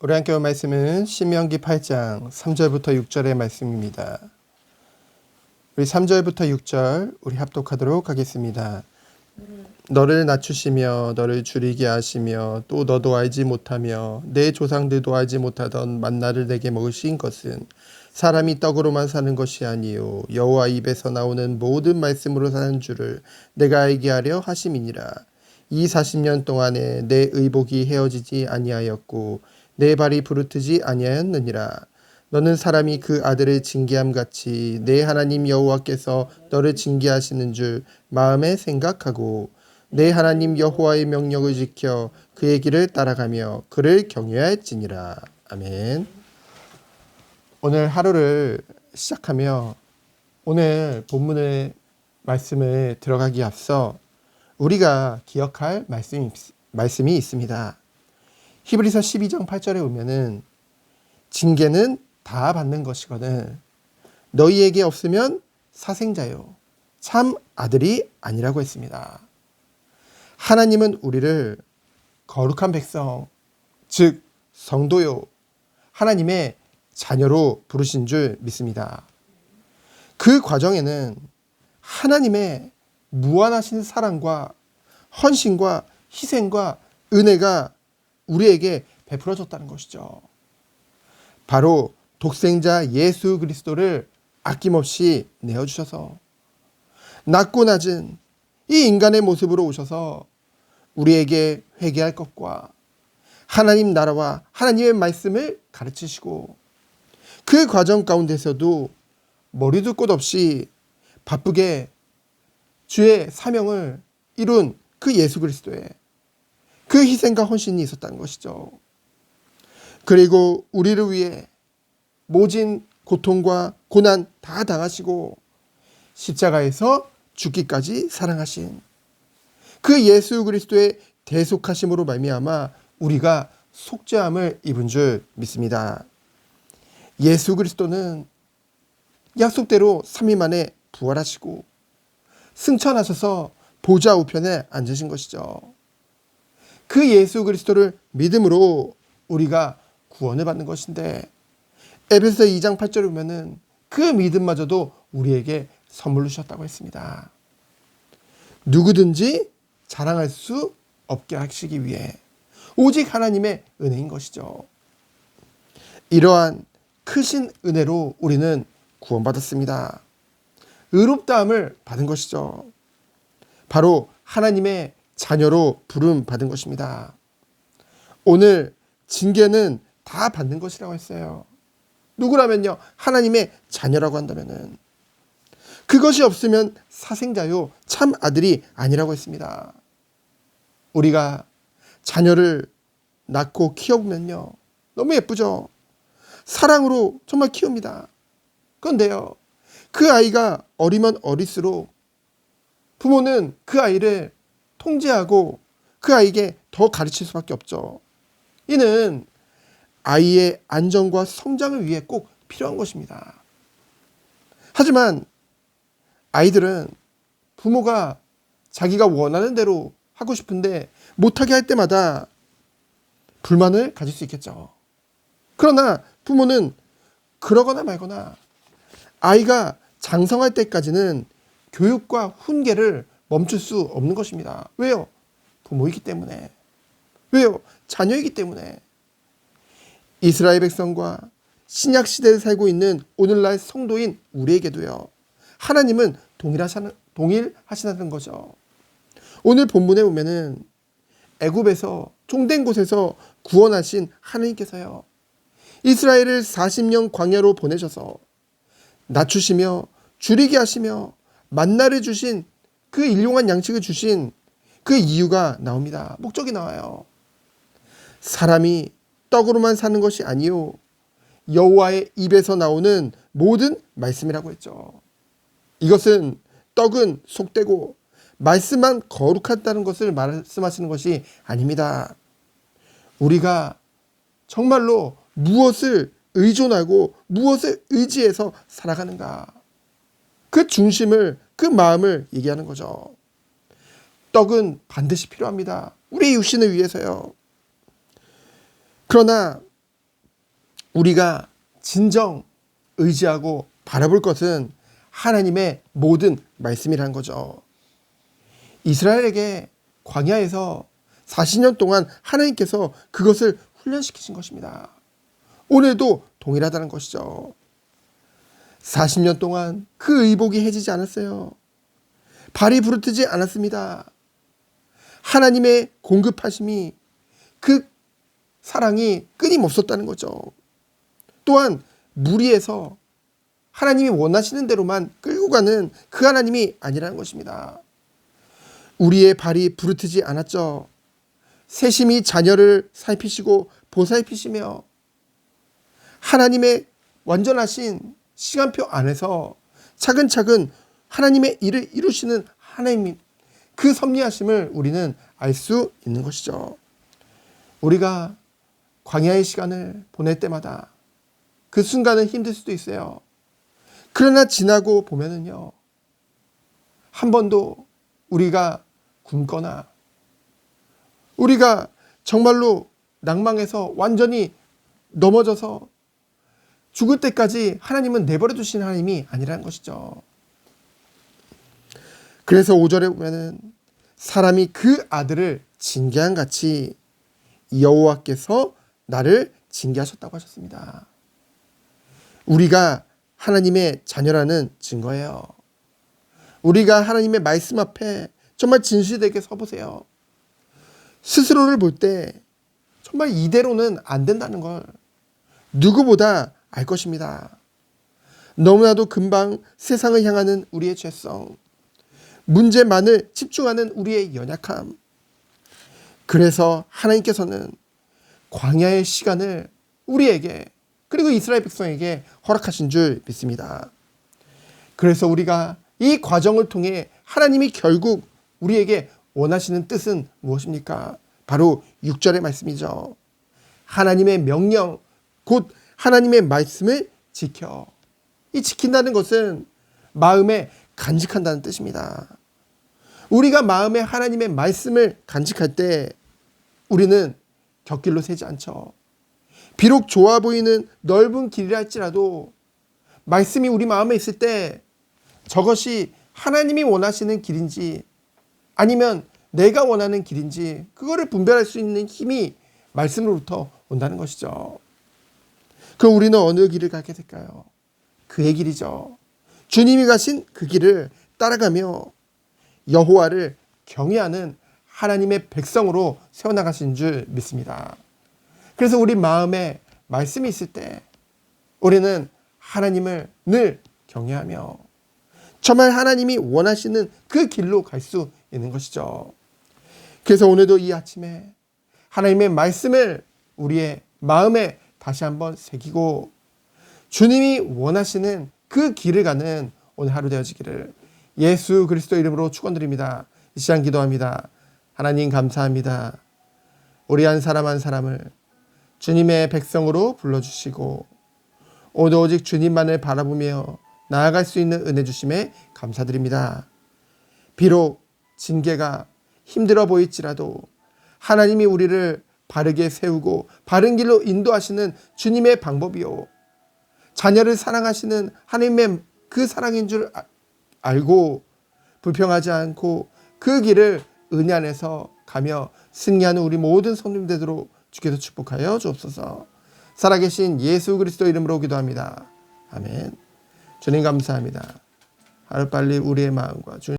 우리 함께 볼 말씀은 신명기 8장 3절부터 6절의 말씀입니다. 우리 3절부터 6절 우리 합독하도록 하겠습니다. 너를 낮추시며 너를 줄이게 하시며 또 너도 알지 못하며 내 조상들도 알지 못하던 만나를 내게 먹으신 것은 사람이 떡으로만 사는 것이 아니요 여호와 입에서 나오는 모든 말씀으로 사는 줄을 내가 알게 하려 하심이니라. 이 40년 동안에 내 의복이 헤어지지 아니하였고 내 발이 부르트지 아니하였느니라. 너는 사람이 그 아들을 징계함 같이 내 하나님 여호와께서 너를 징계하시는 줄 마음에 생각하고 내 하나님 여호와의 명령을 지켜 그의 길을 따라가며 그를 경외해야 할지니라. 아멘. 오늘 하루를 시작하며 오늘 본문의 말씀을 들어가기 앞서 우리가 기억할 말씀이 있습니다. 히브리서 12장 8절에 보면은 징계는 다 받는 것이거든 너희에게 없으면 사생자요 참 아들이 아니라고 했습니다. 하나님은 우리를 거룩한 백성, 즉 성도요 하나님의 자녀로 부르신 줄 믿습니다. 그 과정에는 하나님의 무한하신 사랑과 헌신과 희생과 은혜가 우리에게 베풀어졌다는 것이죠. 바로 독생자 예수 그리스도를 아낌없이 내어주셔서 낮고 낮은 이 인간의 모습으로 오셔서 우리에게 회개할 것과 하나님 나라와 하나님의 말씀을 가르치시고 그 과정 가운데서도 머리도 끝 없이 바쁘게 주의 사명을 이룬 그 예수 그리스도의 그 희생과 헌신이 있었다는 것이죠. 그리고 우리를 위해 모진 고통과 고난 다 당하시고 십자가에서 죽기까지 사랑하신 그 예수 그리스도의 대속하심으로 말미암아 우리가 속죄함을 입은 줄 믿습니다. 예수 그리스도는 약속대로 3일 만에 부활하시고 승천하셔서 보좌 우편에 앉으신 것이죠. 그 예수 그리스도를 믿음으로 우리가 구원을 받는 것인데 에베소서 2장 8절에 보면은 그 믿음마저도 우리에게 선물로 주셨다고 했습니다. 누구든지 자랑할 수 없게 하시기 위해 오직 하나님의 은혜인 것이죠. 이러한 크신 은혜로 우리는 구원받았습니다. 의롭다함을 받은 것이죠. 바로 하나님의 자녀로 부름 받은 것입니다. 오늘 징계는 다 받는 것이라고 했어요. 누구라면요 하나님의 자녀라고 한다면은 그것이 없으면 사생자요 참 아들이 아니라고 했습니다. 우리가 자녀를 낳고 키워보면요 너무 예쁘죠. 사랑으로 정말 키웁니다. 그런데요 그 아이가 어리면 어릴수록 부모는 그 아이를 통제하고 그 아이에게 더 가르칠 수밖에 없죠. 이는 아이의 안정과 성장을 위해 꼭 필요한 것입니다. 하지만 아이들은 부모가 자기가 원하는 대로 하고 싶은데 못하게 할 때마다 불만을 가질 수 있겠죠. 그러나 부모는 그러거나 말거나 아이가 장성할 때까지는 교육과 훈계를 멈출 수 없는 것입니다. 왜요? 부모이기 때문에. 왜요? 자녀이기 때문에. 이스라엘 백성과 신약 시대에 살고 있는 오늘날 성도인 우리에게도요. 하나님은 동일하시다는 거죠. 오늘 본문에 보면은 애굽에서 종된 곳에서 구원하신 하나님께서요. 이스라엘을 40년 광야로 보내셔서 낮추시며 줄이게 하시며 만나를 주신 그 일용한 양식을 주신 그 이유가 나옵니다. 목적이 나와요. 사람이 떡으로만 사는 것이 아니요 여호와의 입에서 나오는 모든 말씀이라고 했죠. 이것은 떡은 속되고 말씀만 거룩하다는 것을 말씀하시는 것이 아닙니다. 우리가 정말로 무엇을 의존하고 무엇을 의지해서 살아가는가 그 중심을 그 마음을 얘기하는 거죠. 떡은 반드시 필요합니다. 우리 육신을 위해서요. 그러나 우리가 진정 의지하고 바라볼 것은 하나님의 모든 말씀이란 거죠. 이스라엘에게 광야에서 40년 동안 하나님께서 그것을 훈련시키신 것입니다. 오늘도 동일하다는 것이죠. 40년 동안 그 의복이 해지지 않았어요. 발이 부르트지 않았습니다. 하나님의 공급하심이, 그 사랑이 끊임없었다는 거죠. 또한 무리에서 하나님이 원하시는 대로만 끌고 가는 그 하나님이 아니라는 것입니다. 우리의 발이 부르트지 않았죠. 세심히 자녀를 살피시고 보살피시며 하나님의 완전하신 시간표 안에서 차근차근 하나님의 일을 이루시는 하나님, 그 섭리하심을 우리는 알 수 있는 것이죠. 우리가 광야의 시간을 보낼 때마다 그 순간은 힘들 수도 있어요. 그러나 지나고 보면은요, 한 번도 우리가 굶거나 우리가 정말로 낭망해서 완전히 넘어져서 죽을 때까지 하나님은 내버려 두신 하나님이 아니라는 것이죠. 그래서 5절에 보면은 사람이 그 아들을 징계한 같이 여호와께서 나를 징계하셨다고 하셨습니다. 우리가 하나님의 자녀라는 증거예요. 우리가 하나님의 말씀 앞에 정말 진실되게 서보세요. 스스로를 볼 때 정말 이대로는 안 된다는 걸 누구보다 알 것입니다. 너무나도 금방 세상을 향하는 우리의 죄성, 문제만을 집중하는 우리의 연약함. 그래서 하나님께서는 광야의 시간을 우리에게, 그리고 이스라엘 백성에게 허락하신 줄 믿습니다. 그래서 우리가 이 과정을 통해 하나님이 결국 우리에게 원하시는 뜻은 무엇입니까? 바로 6절의 말씀이죠. 하나님의 명령, 곧 하나님의 말씀을 지켜. 이 지킨다는 것은 마음에 간직한다는 뜻입니다. 우리가 마음에 하나님의 말씀을 간직할 때 우리는 곁길로 새지 않죠. 비록 좋아 보이는 넓은 길이라 할지라도 말씀이 우리 마음에 있을 때 저것이 하나님이 원하시는 길인지 아니면 내가 원하는 길인지 그거를 분별할 수 있는 힘이 말씀으로부터 온다는 것이죠. 그럼 우리는 어느 길을 가게 될까요? 그의 길이죠. 주님이 가신 그 길을 따라가며 여호와를 경외하는 하나님의 백성으로 세워나가신 줄 믿습니다. 그래서 우리 마음에 말씀이 있을 때 우리는 하나님을 늘 경외하며 정말 하나님이 원하시는 그 길로 갈 수 있는 것이죠. 그래서 오늘도 이 아침에 하나님의 말씀을 우리의 마음에 다시 한번 새기고 주님이 원하시는 그 길을 가는 오늘 하루 되어지기를 예수 그리스도 이름으로 축원드립니다. 이 시간 기도합니다. 하나님 감사합니다. 우리 한 사람 한 사람을 주님의 백성으로 불러주시고 오늘 오직 주님만을 바라보며 나아갈 수 있는 은혜 주심에 감사드립니다. 비록 징계가 힘들어 보일지라도 하나님이 우리를 바르게 세우고 바른 길로 인도하시는 주님의 방법이요, 자녀를 사랑하시는 하나님의 그 사랑인 줄 알고 불평하지 않고 그 길을 은혜 안에서 가며 승리하는 우리 모든 성도님 되도록 주께서 축복하여 주옵소서. 살아계신 예수 그리스도 이름으로 기도합니다. 아멘. 주님 감사합니다. 하루빨리 우리의 마음과 주님